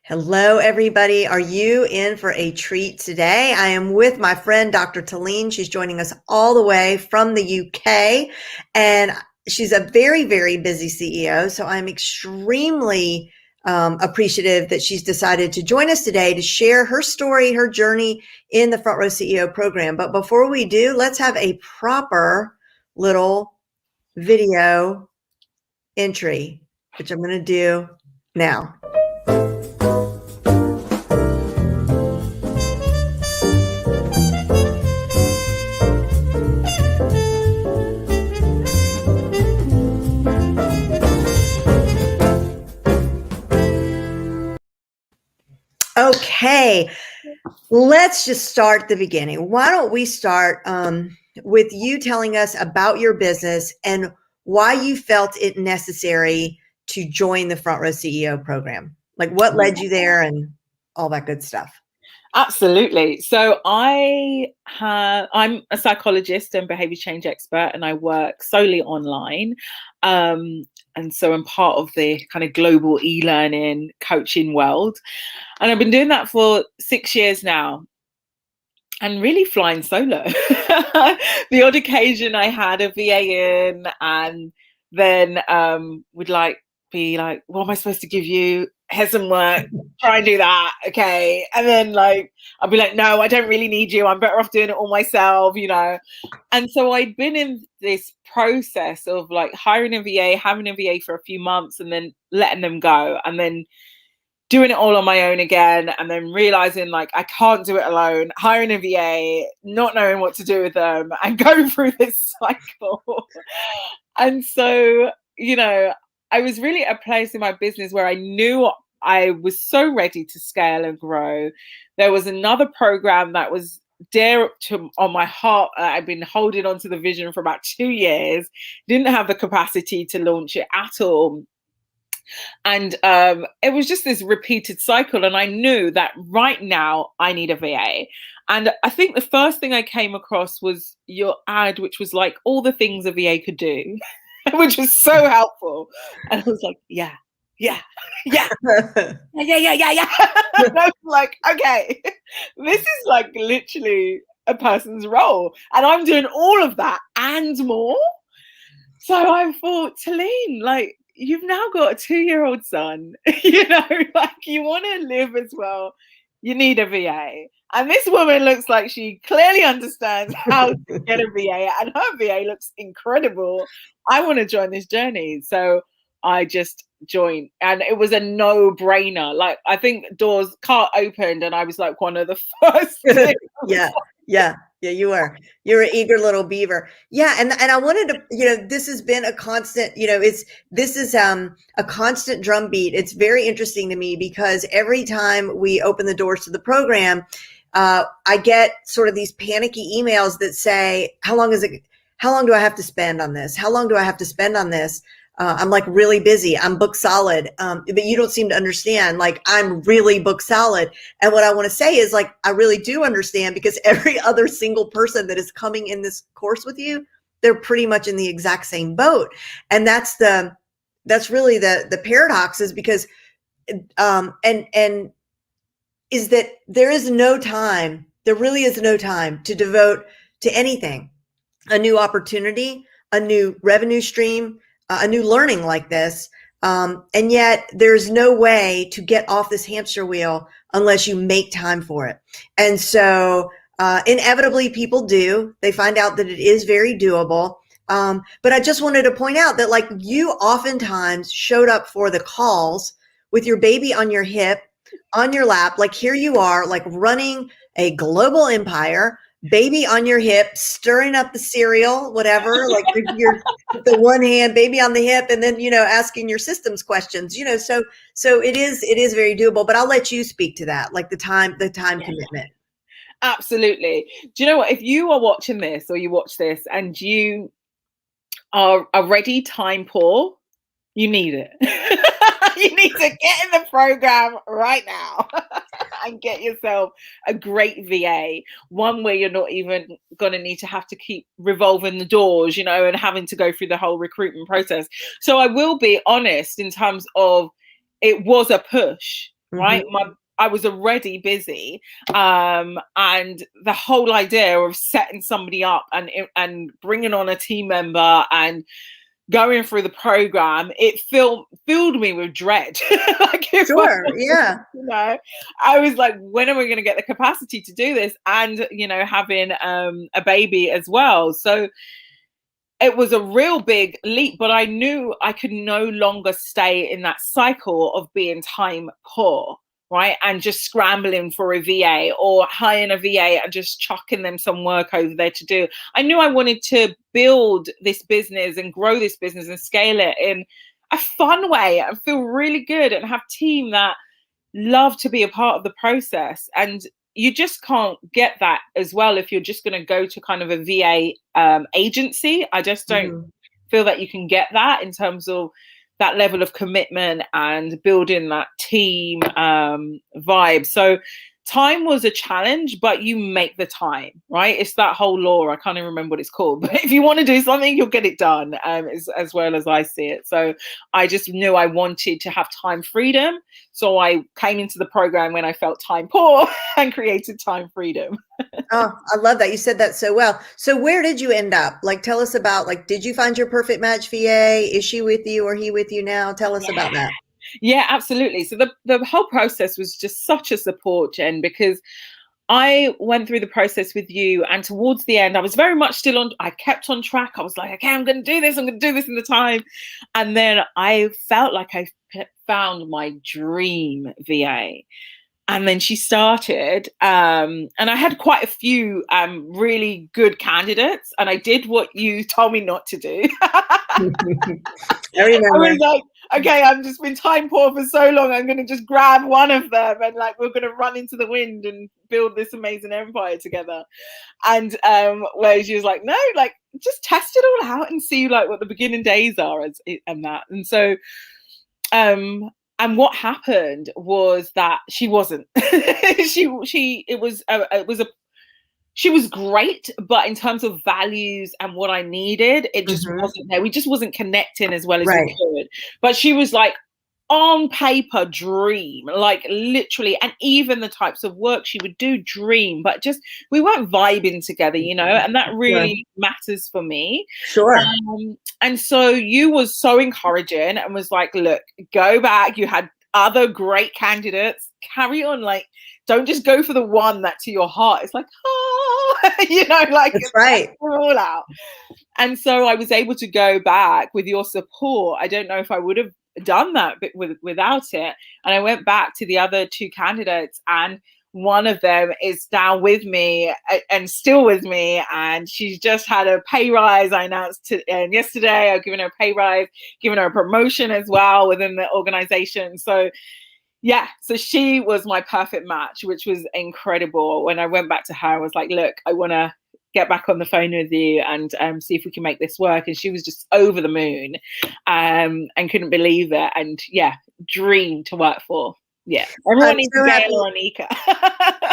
Hello, everybody. Are you in for a treat today? I am with my friend, Dr. Tilean. She's joining us all the way from the UK, and she's a very, very busy CEO. So I'm extremely appreciative that she's decided to join us today to share her story, her journey in the Front Row CEO program. But before we do, let's have a proper little video entry, which I'm going to do now. Okay, let's just start at the beginning. Why don't we start with you telling us about your business and why you felt it necessary to join the Front Row CEO program? Like what led you there and all that good stuff. Absolutely. So I'm a psychologist and behavior change expert, and I work solely online. And so I'm part of the kind of global e-learning coaching world. And I've been doing that for 6 years now and really flying solo. The odd occasion I had a VA in, and then would be like, what am I supposed to give you? Here's some work, try and do that. Okay. And then I'll be like, no, I don't really need you. I'm better off doing it all myself, And so I'd been in this process of hiring a VA, having a VA for a few months and then letting them go, and then doing it all on my own again, and then realizing I can't do it alone, hiring a VA, not knowing what to do with them, and going through this cycle. And so, I was really at a place in my business where I knew I was so ready to scale and grow. There was another program that was dear on my heart. I've been holding on to the vision for about 2 years, didn't have the capacity to launch it at all. And it was just this repeated cycle. And I knew that right now I need a VA. And I think the first thing I came across was your ad, which was all the things a VA could do, which was so helpful. And I was like, yeah. And I was like, okay, this is literally a person's role. And I'm doing all of that and more. So I thought, Tilean, you've now got a 2-year-old son, you want to live as well. You need a VA. And this woman looks like she clearly understands how to get a VA, and her VA looks incredible. I want to join this journey. So I just joined, and it was a no-brainer. I think doors car opened and I was one of the first. Yeah, you are. You're an eager little beaver. Yeah, and I wanted to, this has been a constant, this is a constant drumbeat. It's very interesting to me because every time we open the doors to the program, I get sort of these panicky emails that say, how long do I have to spend on this? How long do I have to spend on this? I'm really busy. I'm booked solid. But you don't seem to understand, I'm really booked solid. And what I want to say is I really do understand, because every other single person that is coming in this course with you, they're pretty much in the exact same boat. And that's really the paradox, is because, and is that there really is no time to devote to anything, a new opportunity, a new revenue stream, a new learning like this. And yet there's no way to get off this hamster wheel unless you make time for it. And so inevitably people do. They find out that it is very doable. But I just wanted to point out that you oftentimes showed up for the calls with your baby on your hip, on your lap. Here you are, running a global empire, baby on your hip, stirring up the cereal, whatever, you're the one hand, baby on the hip, and then, asking your systems questions, so it is very doable. But I'll let you speak to that, the time commitment. Absolutely. Do you know what? If you are watching this, or you watch this and you are already time poor, you need it. You need to get in the program right now and get yourself a great VA, one where you're not even going to need to have to keep revolving the doors, and having to go through the whole recruitment process. So I will be honest in terms of, it was a push, right? Mm-hmm. I was already busy, and the whole idea of setting somebody up and bringing on a team member and going through the program, it filled me with dread. Like, if I Sure. Yeah. I was like, when are we going to get the capacity to do this? And having a baby as well. So it was a real big leap, but I knew I could no longer stay in that cycle of being time poor, right? And just scrambling for a VA or hiring a VA and just chucking them some work over there to do. I knew I wanted to build this business and grow this business and scale it in a fun way and feel really good and have team that love to be a part of the process. And you just can't get that as well if you're just going to go to kind of a VA agency. I just don't Mm-hmm. feel that you can get that in terms of that level of commitment and building that team vibe. So time was a challenge, but you make the time, right? It's that whole law. I can't even remember what it's called, but if you want to do something, you'll get it done, as well as I see it. So I just knew I wanted to have time freedom. So I came into the program when I felt time poor and created time freedom. Oh, I love that. You said that so well. So where did you end up? Like, tell us about, like, did you find your perfect match VA? Is she with you or he with you now? Tell us about that. Yeah, absolutely. So the whole process was just such a support, Jen, because I went through the process with you, and towards the end, I was very much still on. I kept on track. I was like, okay, I'm going to do this. I'm going to do this in the time. And then I felt like I found my dream VA. And then she started, and I had quite a few really good candidates, and I did what you told me not to do. I I remember. was like, okay, I've just been time poor for so long. I'm going to just grab one of them and like we're going to run into the wind and build this amazing empire together. And where she was like, no, like just test it all out and see like what the beginning days are and that. And so, and what happened was that she wasn't. She was great, but in terms of values and what I needed, it just Mm-hmm. wasn't there. We just wasn't connecting as well as we Right. could. But she was like on paper dream, like literally, and even the types of work she would do dream, but just we weren't vibing together, and that Sure. really matters for me. Sure. And so you was so encouraging and was like, look, go back. You had other great candidates. Carry on. Like, don't just go for the one that to your heart. It's like, like That's right. we're all out. And so I was able to go back with your support. I don't know if I would have done that without it. And I went back to the other two candidates, and one of them is now with me and still with me, and she's just had a pay rise. I announced yesterday I've given her a pay rise, given her a promotion as well within the organization. So yeah, so she was my perfect match, which was incredible. When I went back to her, I was like, look, I want to get back on the phone with you and see if we can make this work. And she was just over the moon and couldn't believe it. And yeah, dream to work for. Yeah, everyone needs So a happy. Gail or a Nika.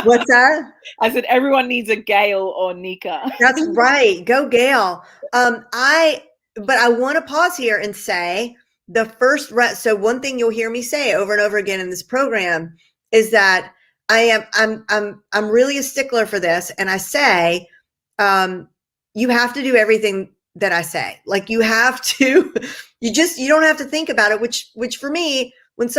What's that? I said everyone needs a Gail or Nika. That's right. Go Gail. But I want to pause here and say the first so one thing you'll hear me say over and over again in this program is that I'm really a stickler for this. And I say, you have to do everything that I say. Like you have to, you don't have to think about it, which for me, when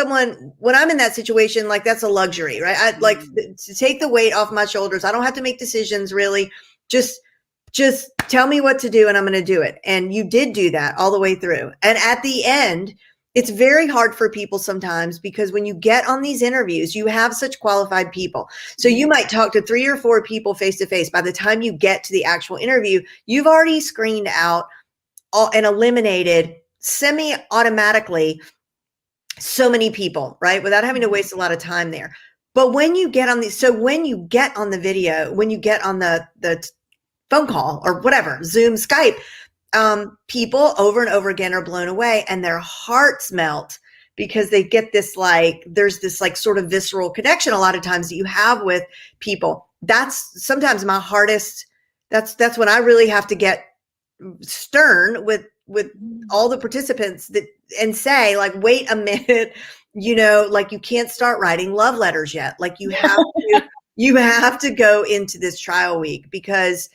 I'm in that situation, like that's a luxury, right? I like to take the weight off my shoulders. I don't have to make decisions really. Just tell me what to do and I'm going to do it. And you did do that all the way through. And at the end, it's very hard for people sometimes because when you get on these interviews, you have such qualified people. So you might talk to 3 or 4 people face to face. By the time you get to the actual interview, you've already screened out and eliminated semi-automatically so many people, right? Without having to waste a lot of time there. But when you get on when you get on the video, when you get on the phone call or whatever, Zoom, Skype, people over and over again are blown away and their hearts melt because they get this, like, there's this like sort of visceral connection a lot of times that you have with people. That's sometimes my hardest. That's when I really have to get stern with all the participants and say, like, wait a minute, like you can't start writing love letters yet. Like you have to go into this trial week because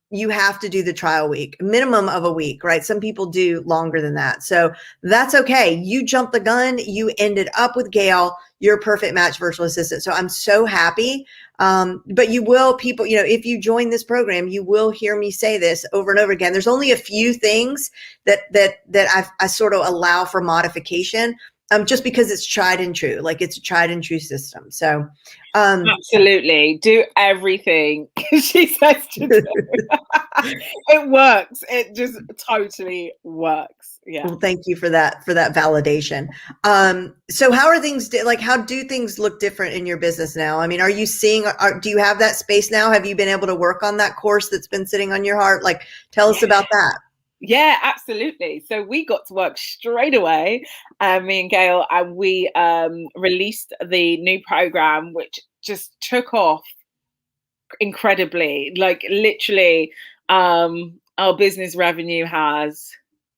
you have to do the trial week, minimum of a week, right? Some people do longer than that. So that's okay. You jumped the gun. You ended up with Gail, your perfect match virtual assistant. So I'm so happy. But you will, people, if you join this program, you will hear me say this over and over again. There's only a few things that I sort of allow for modification. Just because it's tried and true, like it's a tried and true system. So, absolutely do everything she says to do. It works. It just totally works. Yeah. Well, thank you for that validation. So how are things how do things look different in your business now? I mean, are you seeing, do you have that space now? Have you been able to work on that course that's been sitting on your heart? Like, tell us about that. Yeah, absolutely. So we got to work straight away, me and Gail, and we released the new program, which just took off incredibly. Like literally, our business revenue has,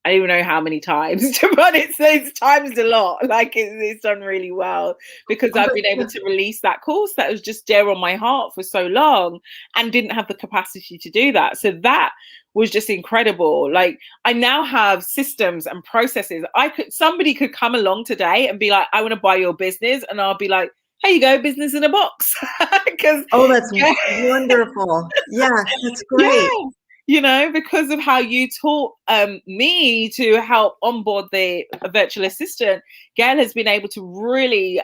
I don't even know how many times, but it's times a lot. Like it's done really well because I've been able to release that course that was just dear on my heart for so long and didn't have the capacity to do that. So that was just incredible. Like I now have systems and processes. Somebody could come along today and be like, I want to buy your business. And I'll be like, here you go, business in a box. That's wonderful. Yeah, that's great. Yeah. Because of how you taught me to help onboard the virtual assistant, Gail has been able to really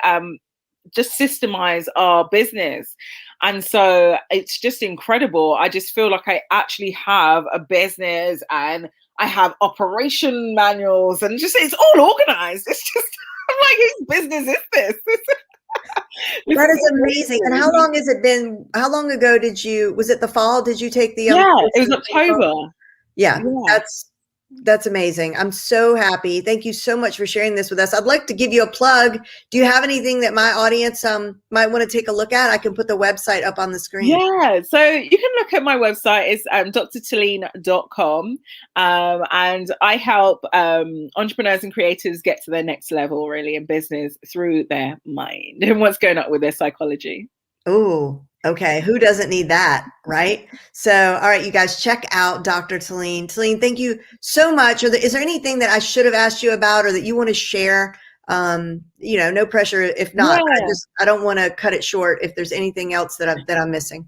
just systemize our business. And so it's just incredible. I just feel like I actually have a business and I have operation manuals and just it's all organized. It's just, I'm like, whose business is this? That is amazing. And how long has it been? How long ago was it the fall? Did you take the? Yeah, it was October. Yeah, that's amazing. I'm so happy. Thank you so much for sharing this with us. I'd like to give you a plug. Do you have anything that my audience might want to take a look at? I can put the website up on the screen. Yeah, so you can look at my website. It's drtilean.com. And I help entrepreneurs and creators get to their next level really in business through their mind and what's going on with their psychology. Oh, okay. Who doesn't need that, right? So, all right, you guys check out Dr. Tilean. Tilean, thank you so much. Is there anything that I should have asked you about or that you want to share? No pressure. If not, yeah. I don't want to cut it short if there's anything else that I'm missing.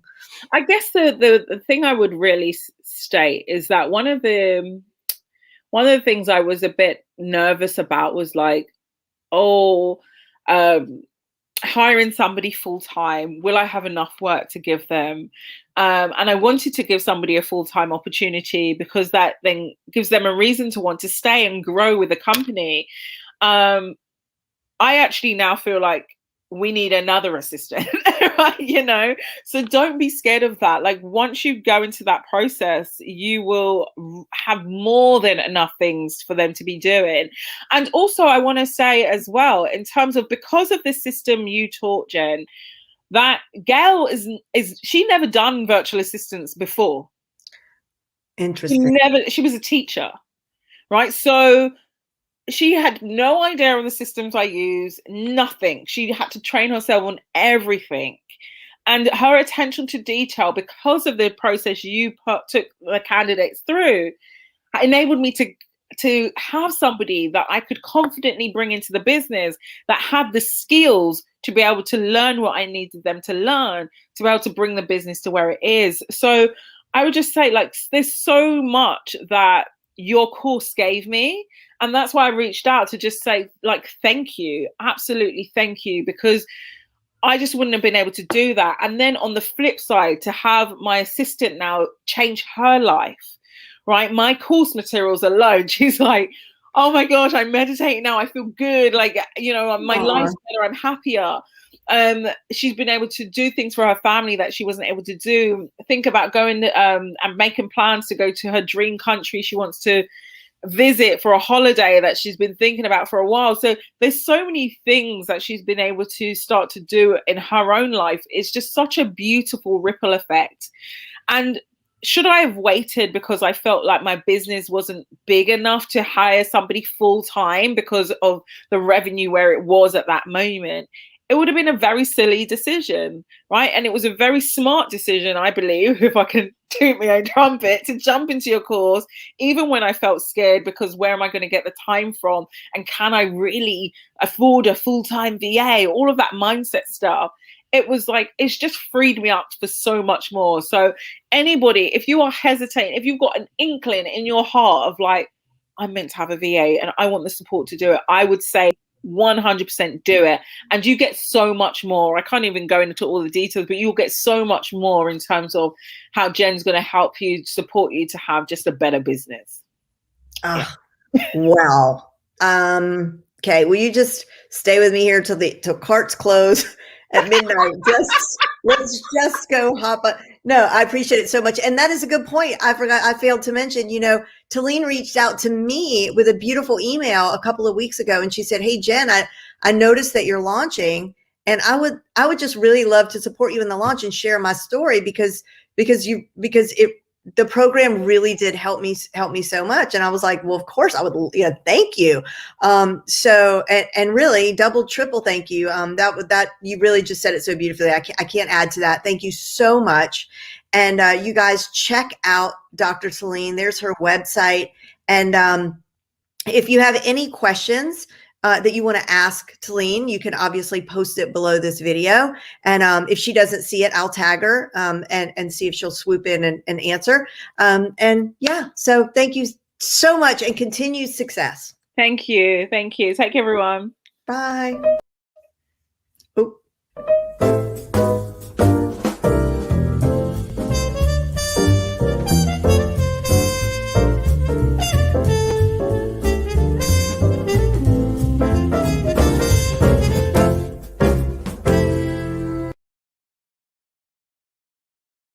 I guess the thing I would really state is that one of the things I was a bit nervous about was like, hiring somebody full-time, will I have enough work to give them? And I wanted to give somebody a full-time opportunity because that then gives them a reason to want to stay and grow with the company. I actually now feel like we need another assistant, right? So don't be scared of that. Like once you go into that process, you will have more than enough things for them to be doing. And also I want to say as well, in terms of, because of the system you taught, Jen, that Gail she never done virtual assistants before. Interesting. She was a teacher, right? So she had no idea of the systems I use, nothing. She had to train herself on everything. And her attention to detail, because of the process you took the candidates through, enabled me to have somebody that I could confidently bring into the business that had the skills to be able to learn what I needed them to learn, to be able to bring the business to where it is. So I would just say, like, there's so much that your course gave me. And that's why I reached out to just say, like, thank you. Absolutely thank you. Because I just wouldn't have been able to do that. And then on the flip side, to have my assistant now change her life, right? My course materials alone, she's like, oh my gosh, I'm meditating now. I feel good. Like, my life's better. I'm happier. She's been able to do things for her family that she wasn't able to do. Think about going and making plans to go to her dream country she wants to visit for a holiday that she's been thinking about for a while. So there's so many things that she's been able to start to do in her own life. It's just such a beautiful ripple effect. And should I have waited because I felt like my business wasn't big enough to hire somebody full time because of the revenue where it was at that moment? It would have been a very silly decision, right? And it was a very smart decision, I believe, if I can toot my own trumpet, to jump into your course, even when I felt scared, because where am I going to get the time from? And can I really afford a full-time VA? All of that mindset stuff. It was like, it's just freed me up for so much more. So anybody, if you are hesitating, if you've got an inkling in your heart of like, I'm meant to have a VA and I want the support to do it, I would say 100% do it. And you get so much more. I can't even go into all the details, but you'll get so much more in terms of how Jen's going to help you, support you to have just a better business. Wow. Okay. Will you just stay with me here till carts close at midnight? Let's just go hop up. No, I appreciate it so much. And that is a good point. I failed to mention, Tilean reached out to me with a beautiful email a couple of weeks ago. And she said, hey, Jen, I noticed that you're launching, and I would just really love to support you in the launch and share my story because the program really did help me so much. And I was like, well, of course I would, thank you. So, and really triple thank you. That you really just said it so beautifully. I can't add to that. Thank you so much. And you guys check out Dr. Tilean. There's her website. And if you have any questions that you want to ask Tilean, you can obviously post it below this video. And if she doesn't see it, I'll tag her and see if she'll swoop in and answer. And yeah, so thank you so much and continued success. Thank you. Thank you. Take care, everyone. Bye. Oh.